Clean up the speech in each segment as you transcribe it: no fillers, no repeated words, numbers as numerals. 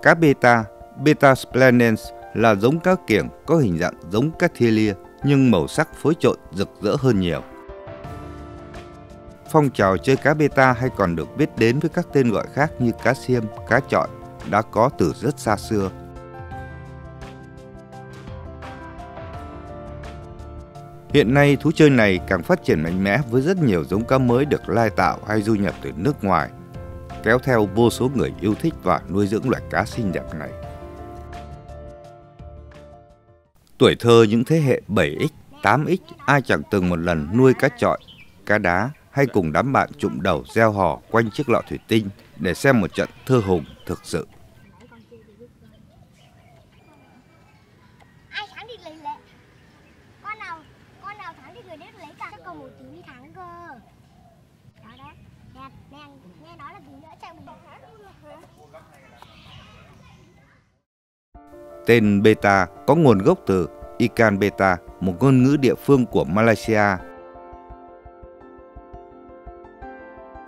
Cá beta, Beta splendens là giống cá kiểng có hình dạng giống cá Thalia nhưng màu sắc phối trộn rực rỡ hơn nhiều. Phong trào chơi cá beta hay còn được biết đến với các tên gọi khác như cá xiêm, cá chọi đã có từ rất xa xưa. Hiện nay, thú chơi này càng phát triển mạnh mẽ với rất nhiều giống cá mới được lai tạo hay du nhập từ nước ngoài, kéo theo vô số người yêu thích và nuôi dưỡng loài cá xinh đẹp này. Tuổi thơ những thế hệ 7X, 8X ai chẳng từng một lần nuôi cá chọi, cá đá hay cùng đám bạn trụm đầu reo hò quanh chiếc lọ thủy tinh để xem một trận thơ hùng thực sự. Ai thắng thì lấy lệ. Con nào thắng thì người đấy lấy cả câu một tí mới thắng cơ. Đó đấy. Nghe nói là tí nữa chạy một bóng hả? Tên beta có nguồn gốc từ ikan beta, một ngôn ngữ địa phương của Malaysia.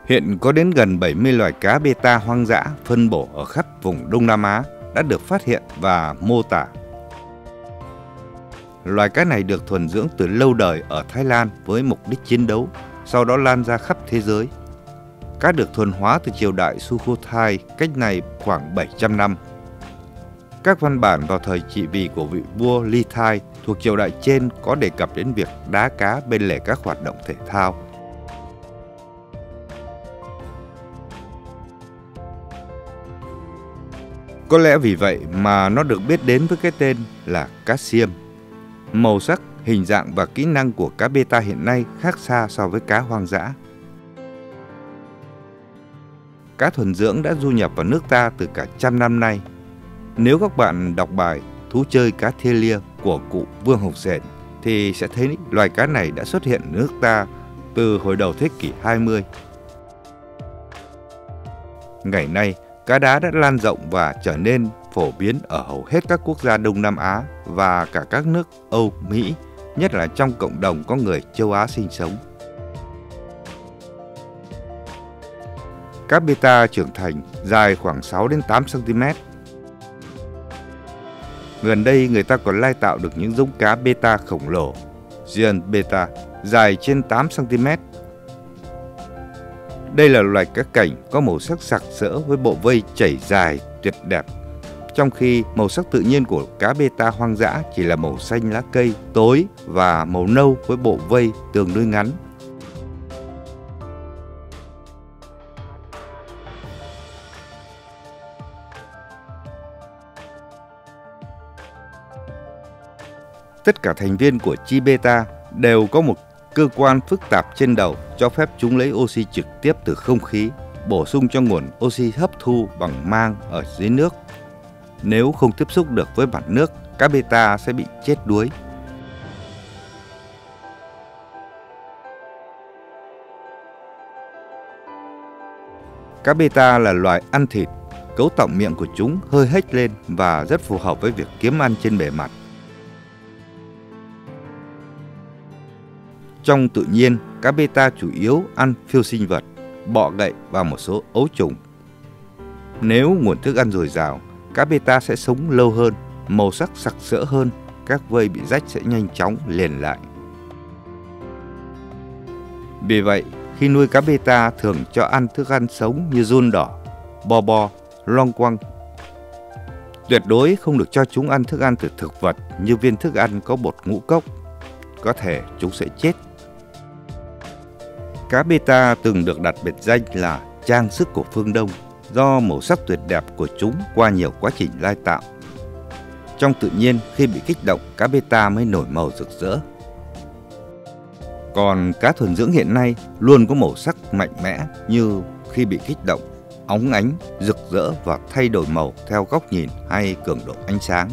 Hiện có đến gần 70 loài cá beta hoang dã phân bổ ở khắp vùng Đông Nam Á đã được phát hiện và mô tả. Loài cá này được thuần dưỡng từ lâu đời ở Thái Lan với mục đích chiến đấu, sau đó lan ra khắp thế giới. Cá được thuần hóa từ triều đại Sukhothai cách này khoảng 700 năm. Các văn bản vào thời trị vì của vị vua Ly Thai thuộc triều đại trên có đề cập đến việc đá cá bên lề các hoạt động thể thao. Có lẽ vì vậy mà nó được biết đến với cái tên là cá xiêm. Màu sắc, hình dạng và kỹ năng của cá beta hiện nay khác xa so với cá hoang dã. Cá thuần dưỡng đã du nhập vào nước ta từ cả trăm năm nay. Nếu các bạn đọc bài Thú chơi cá Thalia của cụ Vương Hồng Sển thì sẽ thấy loài cá này đã xuất hiện ở nước ta từ hồi đầu thế kỷ 20. Ngày nay, cá đá đã lan rộng và trở nên phổ biến ở hầu hết các quốc gia Đông Nam Á và cả các nước Âu, Mỹ, nhất là trong cộng đồng có người châu Á sinh sống. Cá beta trưởng thành dài khoảng 6 đến 8 cm. Gần đây người ta còn lai tạo được những giống cá beta khổng lồ, Giant beta, dài trên 8 cm. Đây là loài cá cảnh có màu sắc sặc sỡ với bộ vây chảy dài tuyệt đẹp, trong khi màu sắc tự nhiên của cá beta hoang dã chỉ là màu xanh lá cây tối và màu nâu với bộ vây tương đối ngắn. Tất cả thành viên của chi beta đều có một cơ quan phức tạp trên đầu cho phép chúng lấy oxy trực tiếp từ không khí, bổ sung cho nguồn oxy hấp thu bằng mang ở dưới nước. Nếu không tiếp xúc được với mặt nước, cá beta sẽ bị chết đuối. Cá beta là loài ăn thịt, cấu tạo miệng của chúng hơi hếch lên và rất phù hợp với việc kiếm ăn trên bề mặt. Trong tự nhiên, cá beta chủ yếu ăn phiêu sinh vật, bọ gậy và một số ấu trùng. Nếu nguồn thức ăn dồi dào, cá beta sẽ sống lâu hơn, màu sắc sặc sỡ hơn, các vây bị rách sẽ nhanh chóng liền lại. Vì vậy, khi nuôi cá beta thường cho ăn thức ăn sống như giun đỏ, bo bo, loang quang. Tuyệt đối không được cho chúng ăn thức ăn từ thực vật như viên thức ăn có bột ngũ cốc, có thể chúng sẽ chết. Cá beta từng được đặt biệt danh là trang sức của phương Đông do màu sắc tuyệt đẹp của chúng qua nhiều quá trình lai tạo. Trong tự nhiên, khi bị kích động, cá beta mới nổi màu rực rỡ. Còn cá thuần dưỡng hiện nay luôn có màu sắc mạnh mẽ như khi bị kích động, óng ánh, rực rỡ và thay đổi màu theo góc nhìn hay cường độ ánh sáng.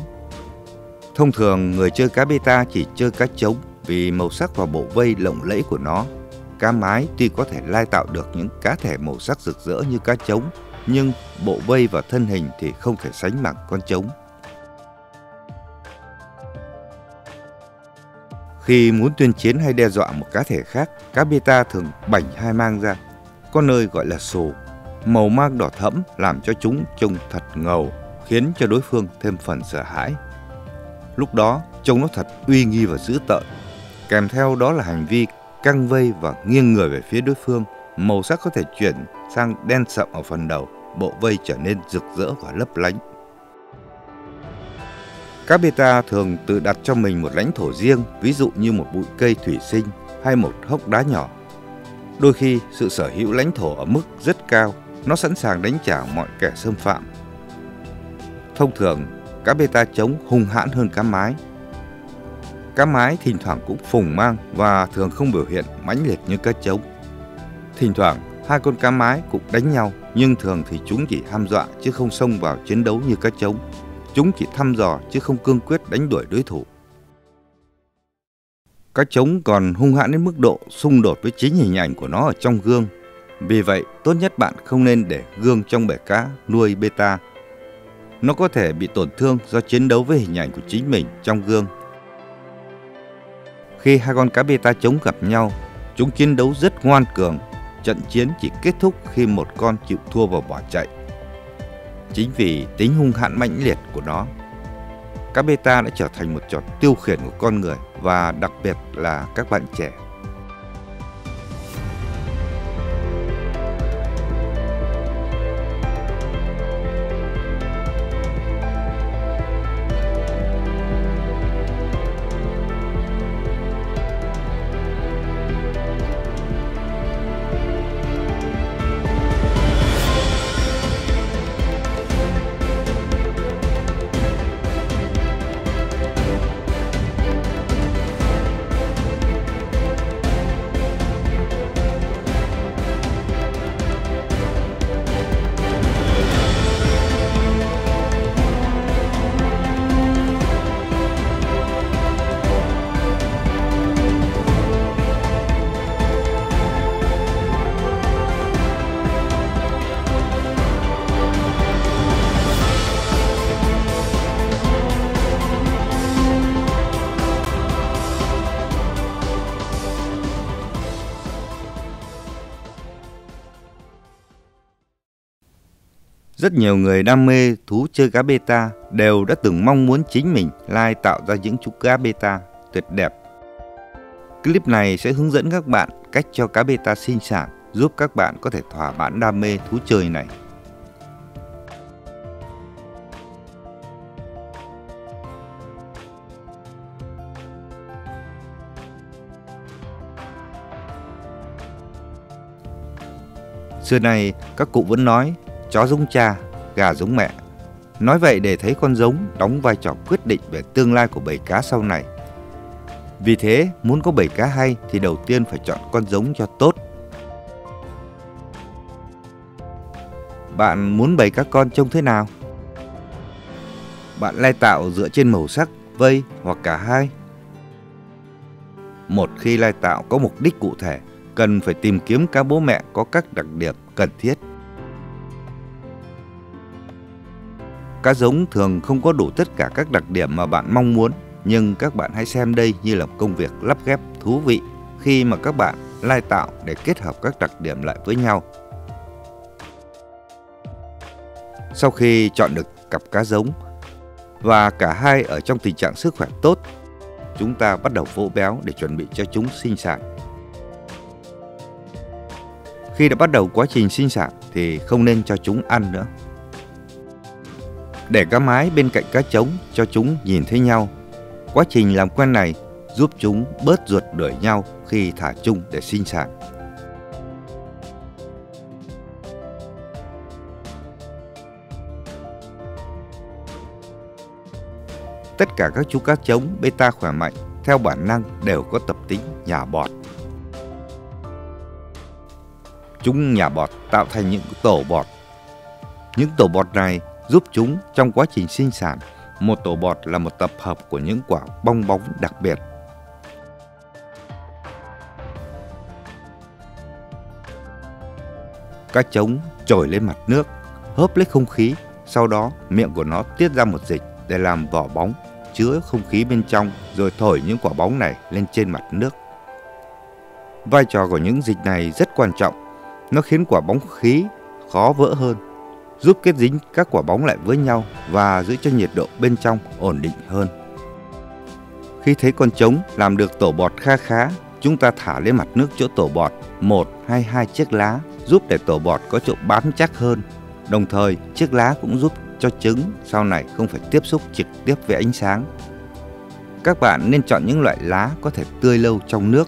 Thông thường, người chơi cá beta chỉ chơi cá trống vì màu sắc và bộ vây lộng lẫy của nó. Cá mái tuy có thể lai tạo được những cá thể màu sắc rực rỡ như cá trống, nhưng bộ vây và thân hình thì không thể sánh bằng con trống. Khi muốn tuyên chiến hay đe dọa một cá thể khác, cá beta thường bảnh hai mang ra, có nơi gọi là sồ. Màu mang đỏ thẫm làm cho chúng trông thật ngầu, khiến cho đối phương thêm phần sợ hãi. Lúc đó, trông nó thật uy nghi và dữ tợn. Kèm theo đó là hành vi căng vây và nghiêng người về phía đối phương. Màu sắc có thể chuyển sang đen sậm ở phần đầu, bộ vây trở nên rực rỡ và lấp lánh. Cá beta thường tự đặt cho mình một lãnh thổ riêng, ví dụ như một bụi cây thủy sinh hay một hốc đá nhỏ. Đôi khi, sự sở hữu lãnh thổ ở mức rất cao, nó sẵn sàng đánh trả mọi kẻ xâm phạm. Thông thường, cá beta trống hung hãn hơn cá mái. Cá mái thỉnh thoảng cũng phùng mang và thường không biểu hiện mãnh liệt như cá trống. Thỉnh thoảng, hai con cá mái cũng đánh nhau, nhưng thường thì chúng chỉ hăm dọa chứ không xông vào chiến đấu như cá trống. Chúng chỉ thăm dò chứ không cương quyết đánh đuổi đối thủ. Cá trống còn hung hãn đến mức độ xung đột với chính hình ảnh của nó ở trong gương. Vì vậy, tốt nhất bạn không nên để gương trong bể cá nuôi beta. Nó có thể bị tổn thương do chiến đấu với hình ảnh của chính mình trong gương. Khi hai con cá beta trống gặp nhau, chúng chiến đấu rất ngoan cường. Trận chiến chỉ kết thúc khi một con chịu thua và bỏ chạy. Chính vì tính hung hãn mãnh liệt của nó, cá beta đã trở thành một trò tiêu khiển của con người và đặc biệt là các bạn trẻ. Rất nhiều người đam mê thú chơi cá beta đều đã từng mong muốn chính mình lai tạo ra những chú cá beta tuyệt đẹp. Clip này sẽ hướng dẫn các bạn cách cho cá beta sinh sản, giúp các bạn có thể thỏa mãn đam mê thú chơi này. Xưa nay, các cụ vẫn nói chó giống cha, gà giống mẹ. Nói vậy để thấy con giống đóng vai trò quyết định về tương lai của bầy cá sau này. Vì thế, muốn có bầy cá hay thì đầu tiên phải chọn con giống cho tốt. Bạn muốn bầy cá con trông thế nào? Bạn lai tạo dựa trên màu sắc, vây hoặc cả hai? Một khi lai tạo có mục đích cụ thể, cần phải tìm kiếm cá bố mẹ có các đặc điểm cần thiết. Cá giống thường không có đủ tất cả các đặc điểm mà bạn mong muốn, nhưng các bạn hãy xem đây như là một công việc lắp ghép thú vị khi mà các bạn lai tạo để kết hợp các đặc điểm lại với nhau. Sau khi chọn được cặp cá giống và cả hai ở trong tình trạng sức khỏe tốt, chúng ta bắt đầu vỗ béo để chuẩn bị cho chúng sinh sản. Khi đã bắt đầu quá trình sinh sản thì không nên cho chúng ăn nữa. Để cá mái bên cạnh cá trống cho chúng nhìn thấy nhau. Quá trình làm quen này giúp chúng bớt rượt đuổi nhau khi thả chung để sinh sản. Tất cả các chú cá trống beta khỏe mạnh theo bản năng đều có tập tính nhả bọt. Chúng nhả bọt tạo thành những tổ bọt. Những tổ bọt này giúp chúng trong quá trình sinh sản. Một tổ bọt là một tập hợp của những quả bong bóng đặc biệt. Cá trống trồi lên mặt nước, hớp lấy không khí, sau đó miệng của nó tiết ra một dịch để làm vỏ bóng, chứa không khí bên trong, rồi thổi những quả bóng này lên trên mặt nước. Vai trò của những dịch này rất quan trọng, nó khiến quả bóng khí khó vỡ hơn. giúp kết dính các quả bóng lại với nhau và giữ cho nhiệt độ bên trong ổn định hơn. Khi thấy con trống làm được tổ bọt kha khá, chúng ta thả lên mặt nước chỗ tổ bọt 1 hay 2 chiếc lá giúp để tổ bọt có chỗ bám chắc hơn. Đồng thời, chiếc lá cũng giúp cho trứng sau này không phải tiếp xúc trực tiếp với ánh sáng. Các bạn nên chọn những loại lá có thể tươi lâu trong nước.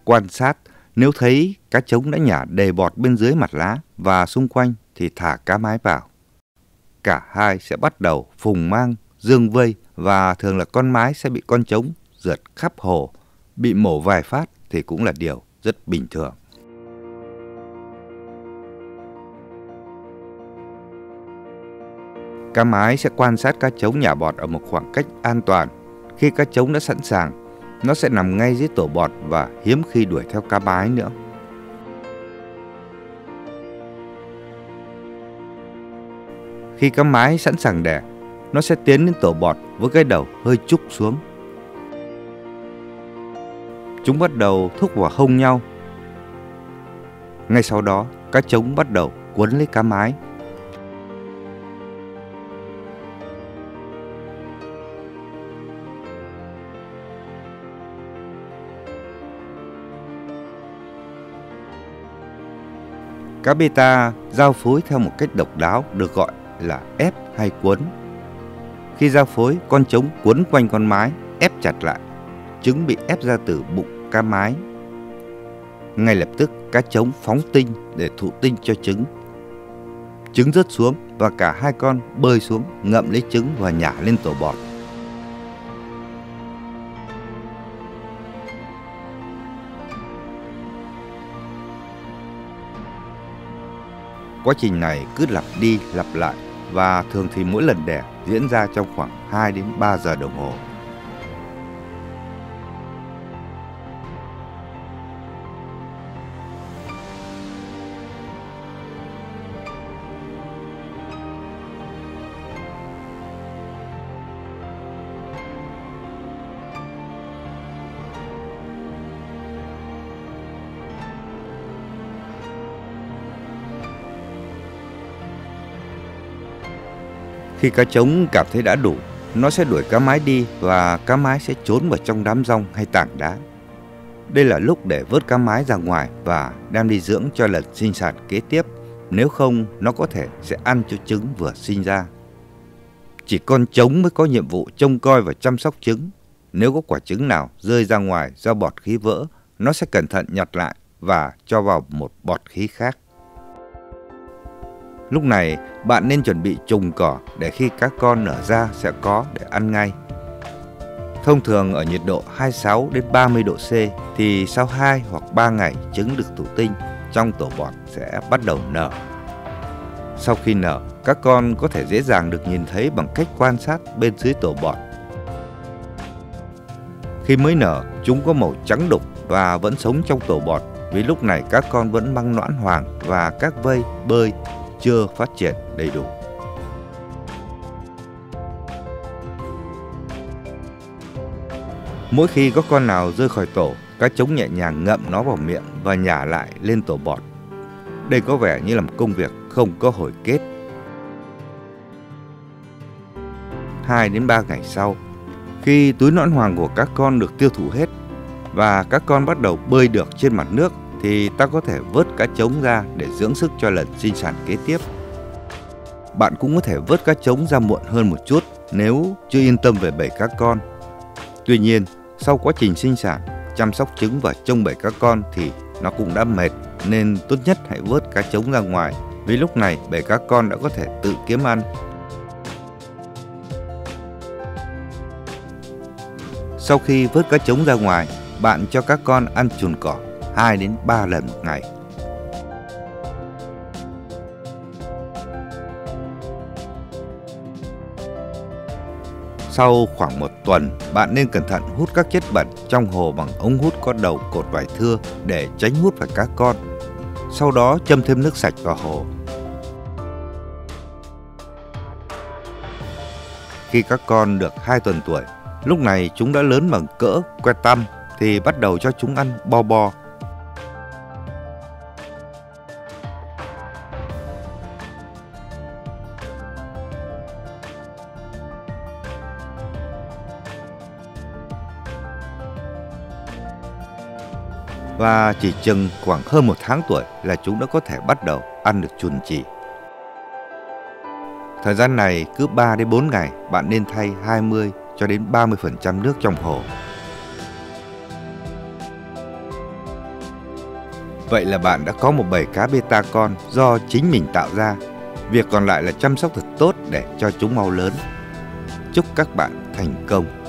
Quan sát, nếu thấy cá trống đã nhả đầy bọt bên dưới mặt lá và xung quanh thì thả cá mái vào. Cả hai sẽ bắt đầu phùng mang, dương vây và thường là con mái sẽ bị con trống rượt khắp hồ. Bị mổ vài phát thì cũng là điều rất bình thường. Cá mái sẽ quan sát cá trống nhả bọt ở một khoảng cách an toàn. Khi cá trống đã sẵn sàng, nó sẽ nằm ngay dưới tổ bọt và hiếm khi đuổi theo cá mái nữa. Khi cá mái sẵn sàng đẻ, nó sẽ tiến đến tổ bọt với cái đầu hơi trúc xuống. Chúng bắt đầu thúc vào hông nhau. Ngay sau đó, cá trống bắt đầu quấn lấy cá mái. Cá beta giao phối theo một cách độc đáo được gọi là ép hay quấn. Khi giao phối, con trống quấn quanh con mái, ép chặt lại. Trứng bị ép ra từ bụng cá mái. Ngay lập tức, cá trống phóng tinh để thụ tinh cho trứng. Trứng rớt xuống và cả hai con bơi xuống, ngậm lấy trứng và nhả lên tổ bọt. Quá trình này cứ lặp đi lặp lại và thường thì mỗi lần đẻ diễn ra trong khoảng 2 đến 3 giờ đồng hồ. Khi cá trống cảm thấy đã đủ, nó sẽ đuổi cá mái đi và cá mái sẽ trốn vào trong đám dong hay tảng đá. Đây là lúc để vớt cá mái ra ngoài và đem đi dưỡng cho lần sinh sản kế tiếp. Nếu không, nó có thể sẽ ăn cho trứng vừa sinh ra. Chỉ con trống mới có nhiệm vụ trông coi và chăm sóc trứng. Nếu có quả trứng nào rơi ra ngoài do bọt khí vỡ, nó sẽ cẩn thận nhặt lại và cho vào một bọt khí khác. Lúc này, bạn nên chuẩn bị chùm cỏ để khi các con nở ra sẽ có để ăn ngay. Thông thường ở nhiệt độ 26 đến 30 độ C thì sau 2 hoặc 3 ngày trứng được thụ tinh trong tổ bọt sẽ bắt đầu nở. Sau khi nở, các con có thể dễ dàng được nhìn thấy bằng cách quan sát bên dưới tổ bọt. Khi mới nở, chúng có màu trắng đục và vẫn sống trong tổ bọt vì lúc này các con vẫn mang noãn hoàng và các vây bơi chưa phát triển đầy đủ. Mỗi khi có con nào rơi khỏi tổ, cá trống nhẹ nhàng ngậm nó vào miệng và nhả lại lên tổ bọt. Đây có vẻ như là một công việc không có hồi kết. 2 đến 3 ngày sau, khi túi noãn hoàng của các con được tiêu thụ hết và các con bắt đầu bơi được trên mặt nước thì ta có thể vớt cá trống ra để dưỡng sức cho lần sinh sản kế tiếp. Bạn cũng có thể vớt cá trống ra muộn hơn một chút nếu chưa yên tâm về bầy cá con. Tuy nhiên, sau quá trình sinh sản, chăm sóc trứng và trông bầy cá con thì nó cũng đã mệt, nên tốt nhất hãy vớt cá trống ra ngoài vì lúc này bầy cá con đã có thể tự kiếm ăn. Sau khi vớt cá trống ra ngoài, bạn cho các con ăn chùn cỏ 2 đến 3 lần một ngày. Sau khoảng 1 tuần, bạn nên cẩn thận hút các chất bẩn trong hồ bằng ống hút có đầu cột vải thưa để tránh hút phải cá con. Sau đó châm thêm nước sạch vào hồ. Khi các con được 2 tuần tuổi, lúc này chúng đã lớn bằng cỡ que tăm thì bắt đầu cho chúng ăn bo bo. Và chỉ chừng khoảng hơn 1 tháng tuổi là chúng đã có thể bắt đầu ăn được chùn chì. Thời gian này cứ 3 đến 4 ngày bạn nên thay 20 cho đến 30% nước trong hồ. Vậy là bạn đã có một bầy cá beta con do chính mình tạo ra. Việc còn lại là chăm sóc thật tốt để cho chúng mau lớn. Chúc các bạn thành công!